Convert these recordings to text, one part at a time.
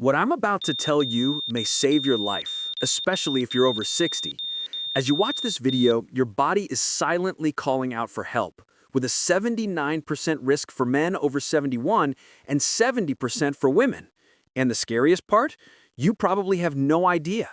What I'm about to tell you may save your life, especially if you're over 60. As you watch this video, your body is silently calling out for help, with a 79% risk for men over 71 and 70% for women. And the scariest part? You probably have no idea.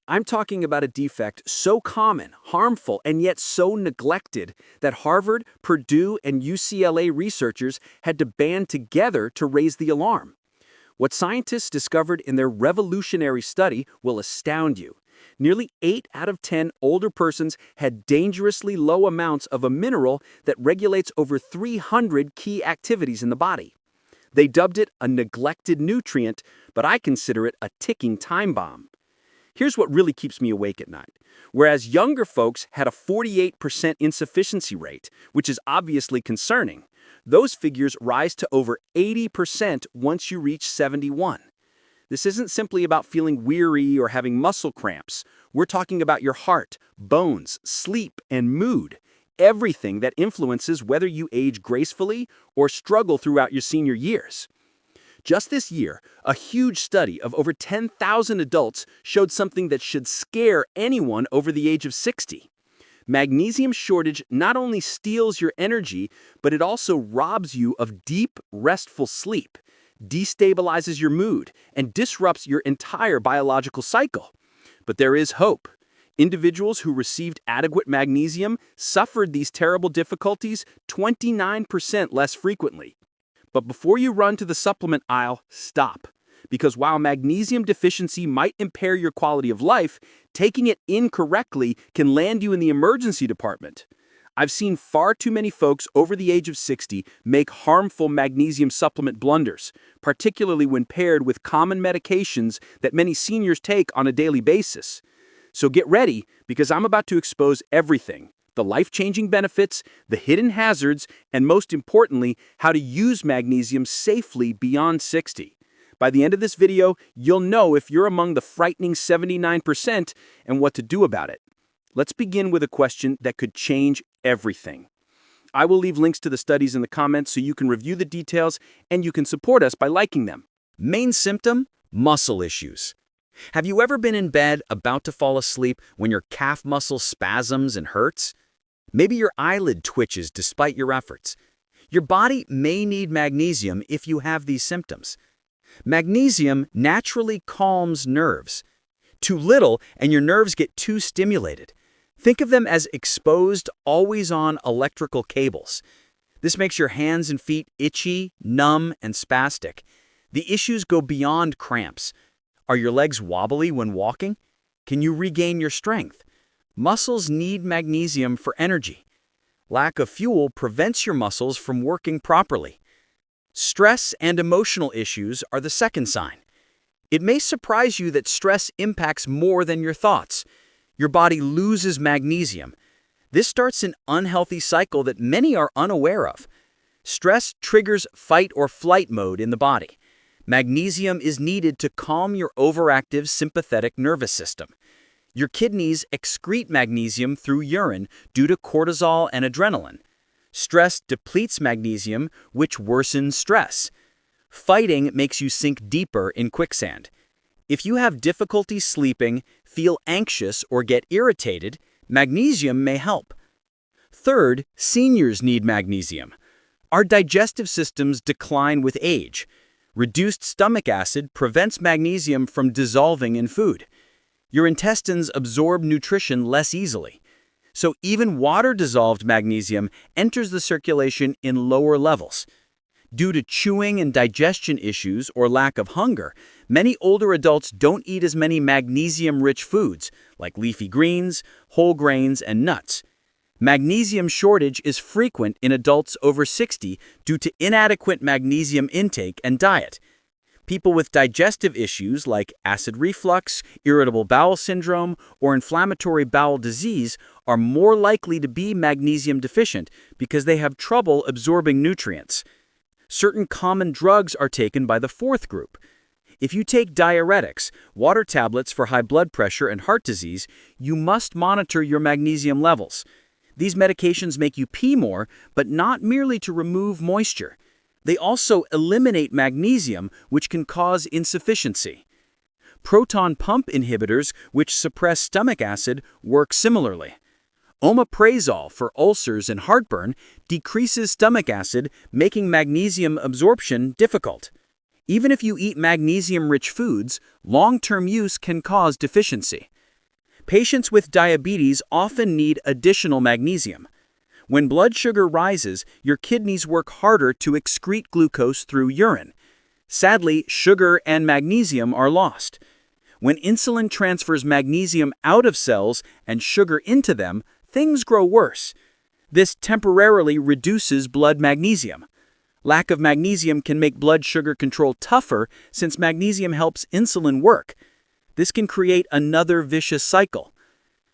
I'm talking about a defect so common, harmful, and yet so neglected that Harvard, Purdue, and UCLA researchers had to band together to raise the alarm. What scientists discovered in their revolutionary study will astound you. Nearly 8 out of 10 older persons had dangerously low amounts of a mineral that regulates over 300 key activities in the body. They dubbed it a neglected nutrient, but I consider it a ticking time bomb. Here's what really keeps me awake at night. Whereas younger folks had a 48% insufficiency rate, which is obviously concerning, those figures rise to over 80% once you reach 71. This isn't simply about feeling weary or having muscle cramps. We're talking about your heart, bones, sleep, and mood. Everything that influences whether you age gracefully or struggle throughout your senior years. Just this year, a huge study of over 10,000 adults showed something that should scare anyone over the age of 60. Magnesium shortage not only steals your energy, but it also robs you of deep, restful sleep, destabilizes your mood, and disrupts your entire biological cycle. But there is hope. Individuals who received adequate magnesium suffered these terrible difficulties 29% less frequently. But before you run to the supplement aisle, stop. Because while magnesium deficiency might impair your quality of life, taking it incorrectly can land you in the emergency department. I've seen far too many folks over the age of 60 make harmful magnesium supplement blunders, particularly when paired with common medications that many seniors take on a daily basis. So get ready, because I'm about to expose everything. The life-changing benefits, the hidden hazards, and most importantly, how to use magnesium safely beyond 60. By the end of this video, you'll know if you're among the frightening 79% and what to do about it. Let's begin with a question that could change everything. I will leave links to the studies in the comments so you can review the details and you can support us by liking them. Main symptom? Muscle issues. Have you ever been in bed about to fall asleep when your calf muscle spasms and hurts? Maybe your eyelid twitches despite your efforts. Your body may need magnesium if you have these symptoms. Magnesium naturally calms nerves. Too little and your nerves get too stimulated. Think of them as exposed, always-on electrical cables. This makes your hands and feet itchy, numb, and spastic. The issues go beyond cramps. Are your legs wobbly when walking? Can you regain your strength? Muscles need magnesium for energy. Lack of fuel prevents your muscles from working properly. Stress and emotional issues are the second sign. It may surprise you that stress impacts more than your thoughts. Your body loses magnesium. This starts an unhealthy cycle that many are unaware of. Stress triggers fight or flight mode in the body. Magnesium is needed to calm your overactive sympathetic nervous system. Your kidneys excrete magnesium through urine due to cortisol and adrenaline. Stress depletes magnesium, which worsens stress. Fighting makes you sink deeper in quicksand. If you have difficulty sleeping, feel anxious, or get irritated, magnesium may help. Third, seniors need magnesium. Our digestive systems decline with age. Reduced stomach acid prevents magnesium from dissolving in food. Your intestines absorb nutrition less easily. So even water-dissolved magnesium enters the circulation in lower levels. Due to chewing and digestion issues or lack of hunger, many older adults don't eat as many magnesium-rich foods like leafy greens, whole grains, and nuts. Magnesium shortage is frequent in adults over 60 due to inadequate magnesium intake and diet. People with digestive issues like acid reflux, irritable bowel syndrome, or inflammatory bowel disease are more likely to be magnesium deficient because they have trouble absorbing nutrients. Certain common drugs are taken by the fourth group. If you take diuretics, water tablets for high blood pressure and heart disease, you must monitor your magnesium levels. These medications make you pee more, but not merely to remove moisture. They also eliminate magnesium, which can cause insufficiency. Proton pump inhibitors, which suppress stomach acid, work similarly. Omeprazole for ulcers and heartburn decreases stomach acid, making magnesium absorption difficult. Even if you eat magnesium-rich foods, long-term use can cause deficiency. Patients with diabetes often need additional magnesium. When blood sugar rises, your kidneys work harder to excrete glucose through urine. Sadly, sugar and magnesium are lost. When insulin transfers magnesium out of cells and sugar into them, things grow worse. This temporarily reduces blood magnesium. Lack of magnesium can make blood sugar control tougher since magnesium helps insulin work. This can create another vicious cycle.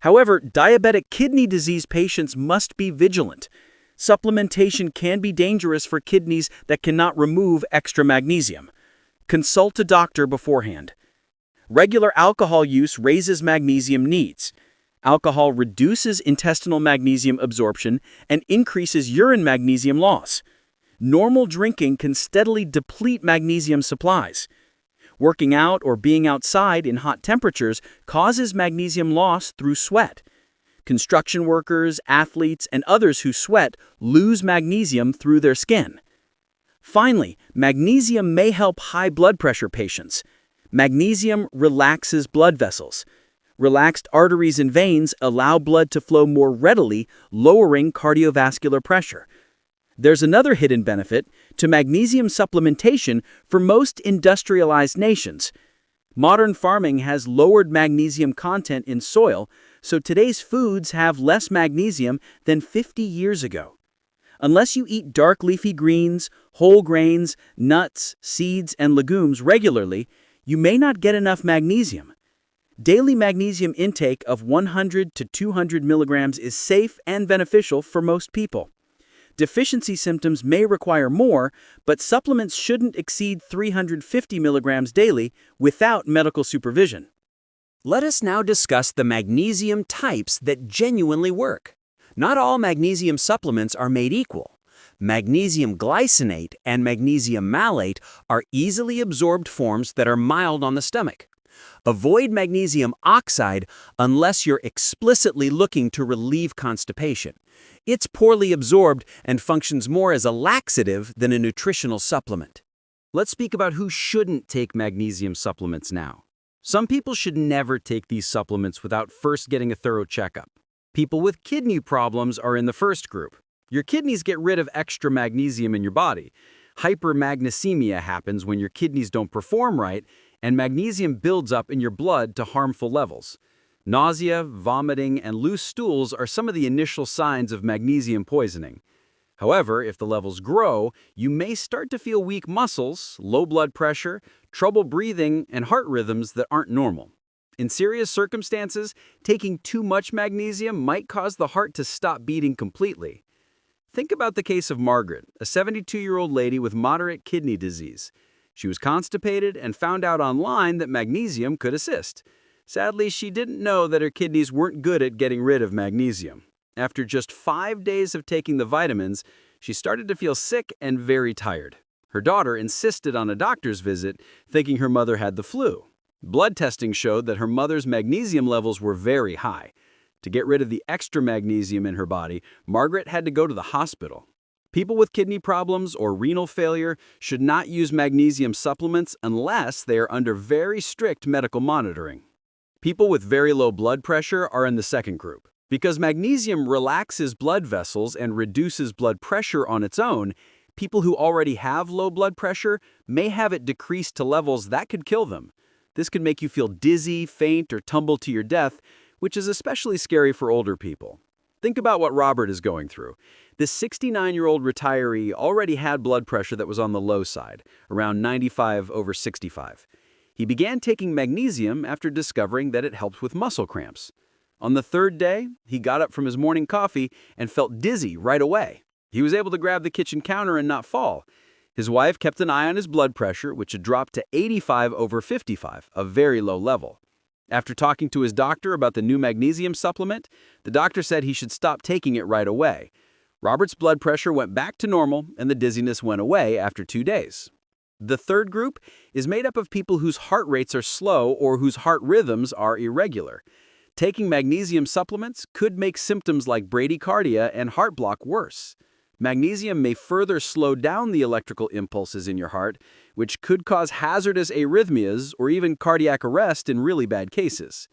However, diabetic kidney disease patients must be vigilant. Supplementation can be dangerous for kidneys that cannot remove extra magnesium. Consult a doctor beforehand. Regular alcohol use raises magnesium needs. Alcohol reduces intestinal magnesium absorption and increases urine magnesium loss. Normal drinking can steadily deplete magnesium supplies. Working out or being outside in hot temperatures causes magnesium loss through sweat. Construction workers, athletes, and others who sweat lose magnesium through their skin. Finally, magnesium may help high blood pressure patients. Magnesium relaxes blood vessels. Relaxed arteries and veins allow blood to flow more readily, lowering cardiovascular pressure. There's another hidden benefit to magnesium supplementation for most industrialized nations. Modern farming has lowered magnesium content in soil, so today's foods have less magnesium than 50 years ago. Unless you eat dark leafy greens, whole grains, nuts, seeds, and legumes regularly, you may not get enough magnesium. Daily magnesium intake of 100 to 200 milligrams is safe and beneficial for most people. Deficiency symptoms may require more, but supplements shouldn't exceed 350 milligrams daily without medical supervision. Let us now discuss the magnesium types that genuinely work. Not all magnesium supplements are made equal. Magnesium glycinate and magnesium malate are easily absorbed forms that are mild on the stomach. Avoid magnesium oxide unless you're explicitly looking to relieve constipation. It's poorly absorbed and functions more as a laxative than a nutritional supplement. Let's speak about who shouldn't take magnesium supplements now. Some people should never take these supplements without first getting a thorough checkup. People with kidney problems are in the first group. Your kidneys get rid of extra magnesium in your body. Hypermagnesemia happens when your kidneys don't perform right, and magnesium builds up in your blood to harmful levels. Nausea, vomiting, and loose stools are some of the initial signs of magnesium poisoning. However, if the levels grow, you may start to feel weak muscles, low blood pressure, trouble breathing, and heart rhythms that aren't normal. In serious circumstances, taking too much magnesium might cause the heart to stop beating completely. Think about the case of Margaret, a 72-year-old lady with moderate kidney disease. She was constipated and found out online that magnesium could assist. Sadly, she didn't know that her kidneys weren't good at getting rid of magnesium. After just 5 days of taking the vitamins, she started to feel sick and very tired. Her daughter insisted on a doctor's visit, thinking her mother had the flu. Blood testing showed that her mother's magnesium levels were very high. To get rid of the extra magnesium in her body, Margaret had to go to the hospital. People with kidney problems or renal failure should not use magnesium supplements unless they are under very strict medical monitoring. People with very low blood pressure are in the second group. Because magnesium relaxes blood vessels and reduces blood pressure on its own, people who already have low blood pressure may have it decreased to levels that could kill them. This could make you feel dizzy, faint, or tumble to your death, which is especially scary for older people. Think about what Robert is going through. This 69-year-old retiree already had blood pressure that was on the low side, around 95/65. He began taking magnesium after discovering that it helped with muscle cramps. On the third day, he got up from his morning coffee and felt dizzy right away. He was able to grab the kitchen counter and not fall. His wife kept an eye on his blood pressure, which had dropped to 85/55, a very low level. After talking to his doctor about the new magnesium supplement, the doctor said he should stop taking it right away. Robert's blood pressure went back to normal and the dizziness went away after 2 days. The third group is made up of people whose heart rates are slow or whose heart rhythms are irregular. Taking magnesium supplements could make symptoms like bradycardia and heart block worse. Magnesium may further slow down the electrical impulses in your heart, which could cause hazardous arrhythmias or even cardiac arrest in really bad cases.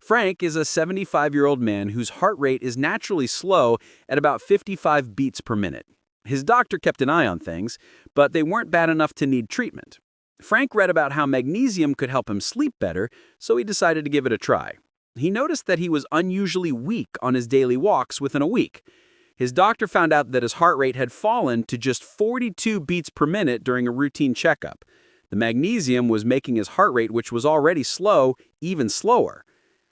Frank is a 75-year-old man whose heart rate is naturally slow at about 55 beats per minute. His doctor kept an eye on things, but they weren't bad enough to need treatment. Frank read about how magnesium could help him sleep better, so he decided to give it a try. He noticed that he was unusually weak on his daily walks within a week. His doctor found out that his heart rate had fallen to just 42 beats per minute during a routine checkup. The magnesium was making his heart rate, which was already slow, even slower.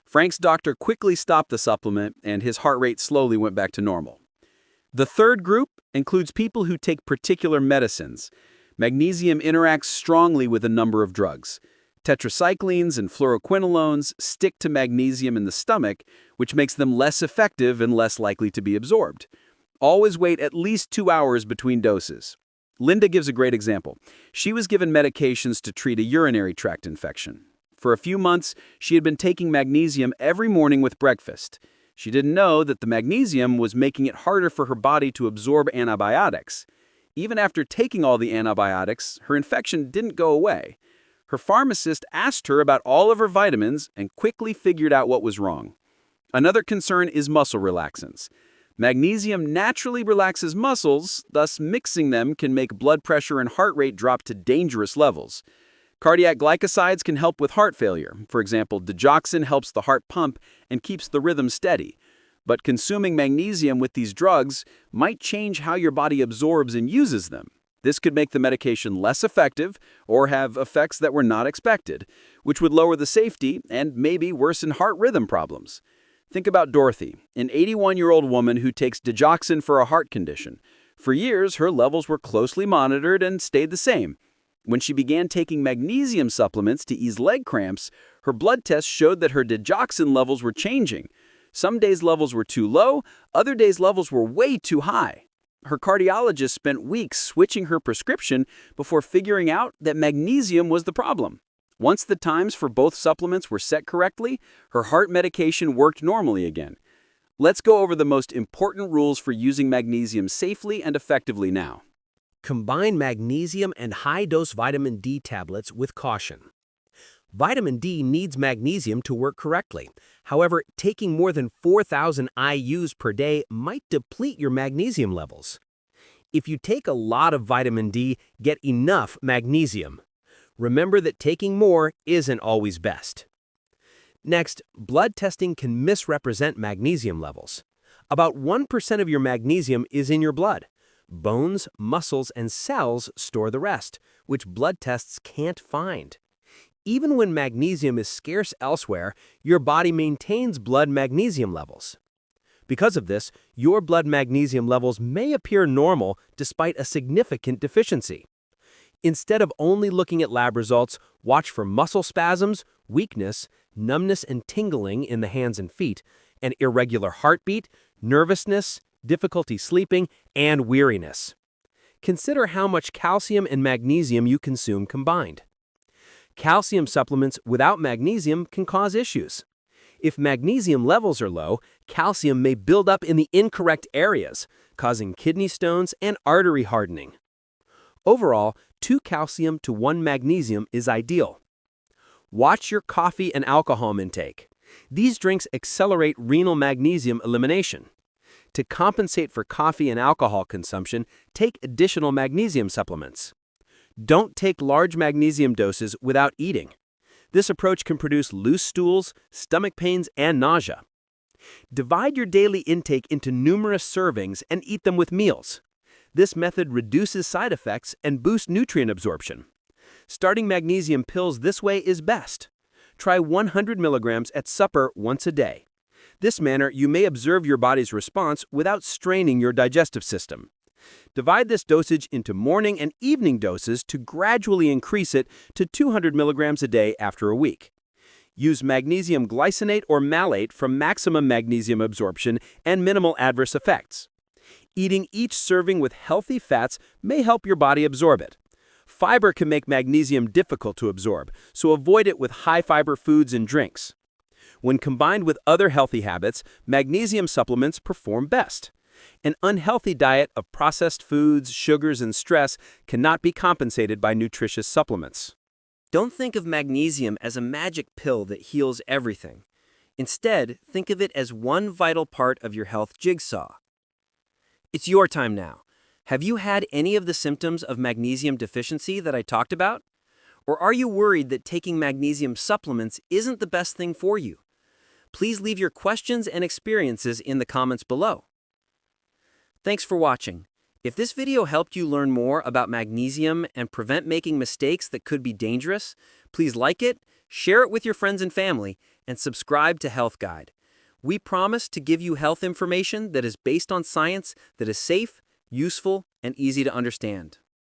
Frank's doctor quickly stopped the supplement, and his heart rate slowly went back to normal. The third group includes people who take particular medicines. Magnesium interacts strongly with a number of drugs. Tetracyclines and fluoroquinolones stick to magnesium in the stomach, which makes them less effective and less likely to be absorbed. Always wait at least 2 hours between doses. Linda gives a great example. She was given medications to treat a urinary tract infection. For a few months, she had been taking magnesium every morning with breakfast. She didn't know that the magnesium was making it harder for her body to absorb antibiotics. Even after taking all the antibiotics, her infection didn't go away. Her pharmacist asked her about all of her vitamins and quickly figured out what was wrong. Another concern is muscle relaxants. Magnesium naturally relaxes muscles, thus mixing them can make blood pressure and heart rate drop to dangerous levels. Cardiac glycosides can help with heart failure. For example, digoxin helps the heart pump and keeps the rhythm steady. But consuming magnesium with these drugs might change how your body absorbs and uses them. This could make the medication less effective or have effects that were not expected, which would lower the safety and maybe worsen heart rhythm problems. Think about Dorothy, an 81-year-old woman who takes digoxin for a heart condition. For years, her levels were closely monitored and stayed the same. When she began taking magnesium supplements to ease leg cramps, her blood tests showed that her digoxin levels were changing. Some days levels were too low, other days levels were way too high. Her cardiologist spent weeks switching her prescription before figuring out that magnesium was the problem. Once the times for both supplements were set correctly, her heart medication worked normally again. Let's go over the most important rules for using magnesium safely and effectively now. Combine magnesium and high-dose vitamin D tablets with caution. Vitamin D needs magnesium to work correctly. However, taking more than 4,000 IUs per day might deplete your magnesium levels. If you take a lot of vitamin D, get enough magnesium. Remember that taking more isn't always best. Next, blood testing can misrepresent magnesium levels. About 1% of your magnesium is in your blood. Bones, muscles, and cells store the rest, which blood tests can't find. Even when magnesium is scarce elsewhere, your body maintains blood magnesium levels. Because of this, your blood magnesium levels may appear normal despite a significant deficiency. Instead of only looking at lab results, watch for muscle spasms, weakness, numbness and tingling in the hands and feet, an irregular heartbeat, nervousness, difficulty sleeping, and weariness. Consider how much calcium and magnesium you consume combined. Calcium supplements without magnesium can cause issues. If magnesium levels are low, calcium may build up in the incorrect areas, causing kidney stones and artery hardening. Overall, 2 calcium to 1 magnesium is ideal. Watch your coffee and alcohol intake. These drinks accelerate renal magnesium elimination. To compensate for coffee and alcohol consumption, take additional magnesium supplements. Don't take large magnesium doses without eating. This approach can produce loose stools, stomach pains, and nausea. Divide your daily intake into numerous servings and eat them with meals. This method reduces side effects and boosts nutrient absorption. Starting magnesium pills this way is best. Try 100 milligrams at supper once a day. This manner, you may observe your body's response without straining your digestive system. Divide this dosage into morning and evening doses to gradually increase it to 200 milligrams a day after a week. Use magnesium glycinate or malate for maximum magnesium absorption and minimal adverse effects. Eating each serving with healthy fats may help your body absorb it. Fiber can make magnesium difficult to absorb, so avoid it with high-fiber foods and drinks. When combined with other healthy habits, magnesium supplements perform best. An unhealthy diet of processed foods, sugars, and stress cannot be compensated by nutritious supplements. Don't think of magnesium as a magic pill that heals everything. Instead, think of it as one vital part of your health jigsaw. It's your time now. Have you had any of the symptoms of magnesium deficiency that I talked about? Or are you worried that taking magnesium supplements isn't the best thing for you? Please leave your questions and experiences in the comments below. Thanks for watching. If this video helped you learn more about magnesium and prevent making mistakes that could be dangerous, please like it, share it with your friends and family, and subscribe to Health Guide. We promise to give you health information that is based on science that is safe, useful, and easy to understand.